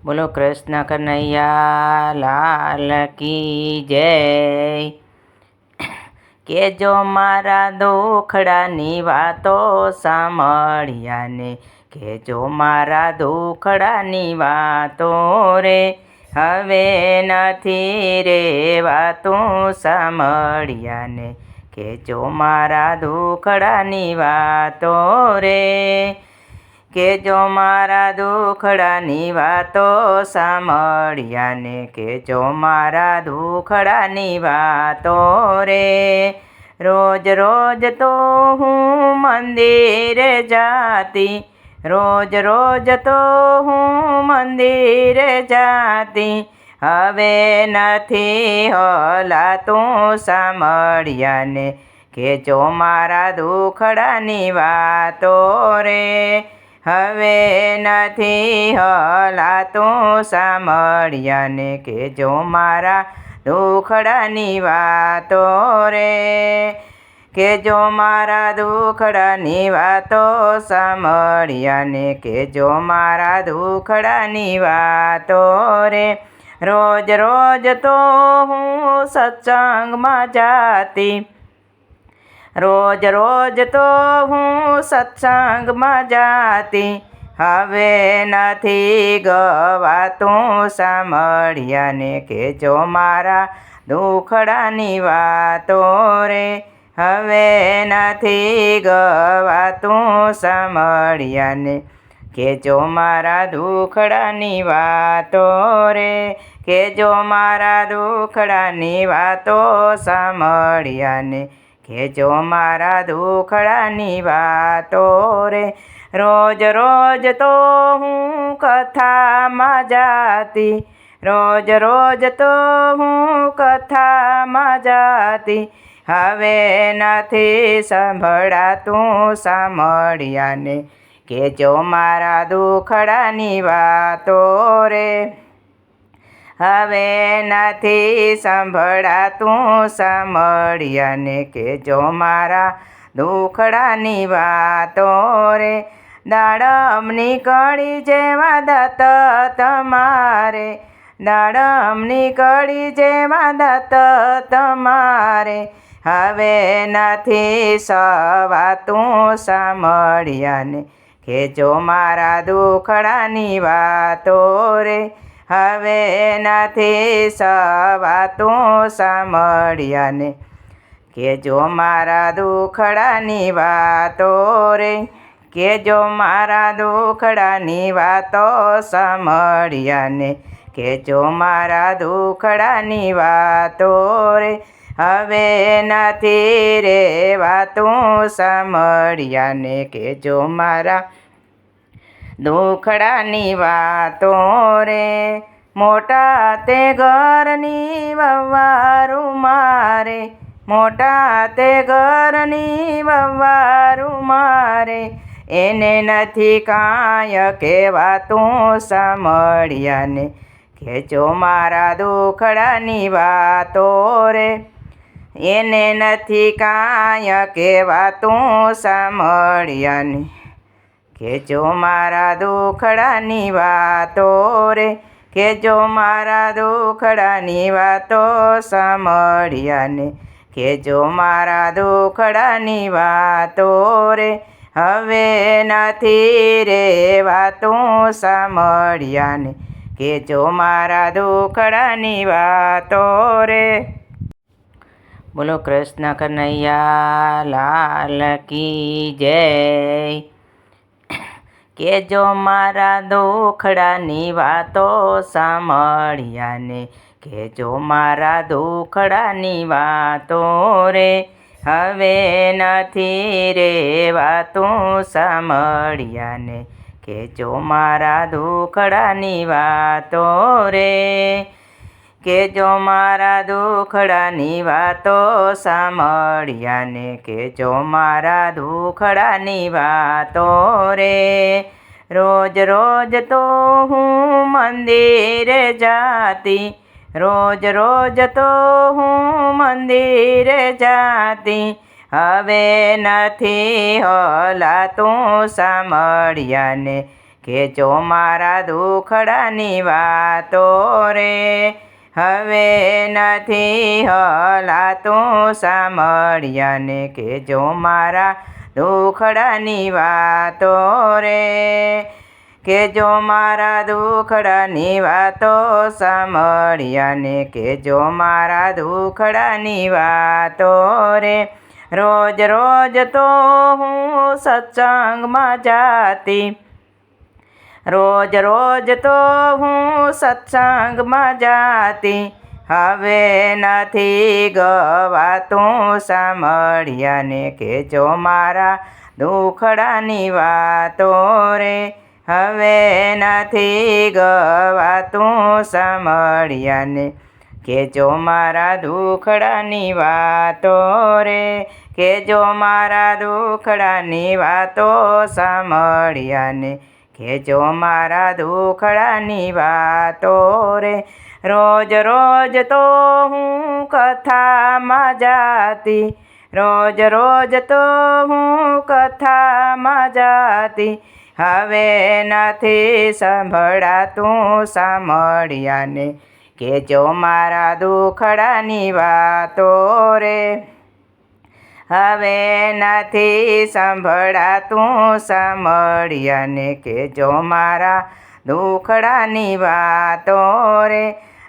બોલો કૃષ્ણ કનૈયા લાલ કી જય। કેજો મારા દુખડાની વાતો સાંભળ્યાને, કેજો મારા દુખડાની વાતો રે, હવે નથી રેવાતું સાંભળ્યાને, કેજો મારા દુખડાની વાતો રે, કેજો મારા દુખડાની વાતો સાંભળ્યાને, કેજો મારા દુખડાની વાતો રે। રોજ રોજ તો હું મંદિરે જાતી, રોજ રોજ તો હું મંદિરે જાતી, હવે નથી હલાતું સાંભળ્યાને, કેજો મારા દુખડાની વાતો રે, હવે નથી હલાતું સાંભળ્યાને, કેજો મારા દુખડાની વાતો રે, કેજો મારા દુખડાની વાતો સાંભળ્યાને, કેજો મારા દુખડાની વાતો રે। રોજ રોજ તો હું સત્સંગમાં જાતી, રોજ રોજ તો હું સત્સંગમાં જાતી, હવે નથી ગવાતું સાંભળ્યાને, કેજો મારા દુખડાની વાતો રે, હવે નથી ગવાતું સાંભળ્યાને, કેજો મારા દુખડાની વાતો રે, કેજો મારા દુખડાની વાતો સાંભળ્યાને, કેજો મારા દુખડાની વાતો રે। રોજ રોજ તો હું કથામાં જાતી, રોજ રોજ તો હું કથામાં જાતી, હવે નથી સંભળાતું સાંભળ્યાને, કેજો મારા દુખડાની વાતો રે, હવે નથી સંભળાતું સાંભળ્યાને, કેજો મારા દુખડાની વાતો રે। દાડમની કળી જેવા દાંત તમારે, દાડમની કળી જેવા દાંત તમારે, હવે નથી સવાતું સાંભળ્યાને, કેજો મારા દુખડાની વાતો રે, હવે નથી સવાતું સાંભળ્યાને, કેજો મારા દુખડાની વાતો રે, કેજો મારા દુખડાની વાતો સાંભળ્યાને, કેજો મારા દુખડાની વાતો રે, હવે નથી રેવાતું સાંભળ્યાને, કેજો મારા દુખડાની વાતો રે। મોટા તે ઘરની વવારું મારે, મોટા તે ઘરની વવારું મારે, એને નથી કાંઈ કહેવાતું સાંભળ્યાને, કેજો મારા દુખડાની વાતો રે, એને નથી કાંઈ કહેવાતું સાંભળ્યાને, કેજો મારા દુખડાની વાતો રે, કેજો મારા દુખડાની વાતો સાંભળ્યાને, કેજો મારા દુખડાની વાતો રે, હવે નથી રેવાતું સાંભળ્યાને, કેજો મારા દુખડાની વાતો રે। બોલો કૃષ્ણ કનૈયા લાલ કી જય। કેજો મારા દુખડાની વાતો સાંભળ્યાને, કેજો મારા દુખડાની વાતો રે, હવે નથી રેવાતું સાંભળ્યાને, કેજો મારા દુખડાની વાતો રે, કેજો મારા દુખડાની વાતો સાંભળ્યાને, કેજો મારા દુખડાની વાતો રે। રોજ રોજ તો હું મંદિરે જાતી, રોજ રોજ તો હું મંદિરે જાતી, હવે નથી હલાતું સાંભળ્યાને, કહેજો મારા દુખડાની વાતો રે હવે નથી હલાતું સાંભળ્યાને કહેજો મારા દુખડાની વાતો રે કહેજો મારા દુખડાની વાતો સાંભળ્યાને કહેજો મારા દુખડાની વાતો રે રોજ રોજ તો હું સત્સંગમાં જાતી રોજ રોજ તો હું સત્સંગમાં જાતી હવે નથી ગવાતું સાંભળ્યાને કહેજો મારા દુખડાની વાતો રે હવે નથી ગવાતું સાંભળ્યાને કહેજો મારા દુખડાની વાતો રે કહેજો મારા દુખડાની વાતો સાંભળ્યાને કહેજો મારા દુખડાની વાતો રે રોજ રોજ તો હું કથામાં જાતી રોજ રોજ તો હું કથામાં જાતી હવે નથી સંભળાતું સાંભળ્યાને કહેજો મારા દુખડાની વાતો રે હવે નથી સંભળાતું સાંભળ્યાને કહેજો મારા દુખડાની વાતો રે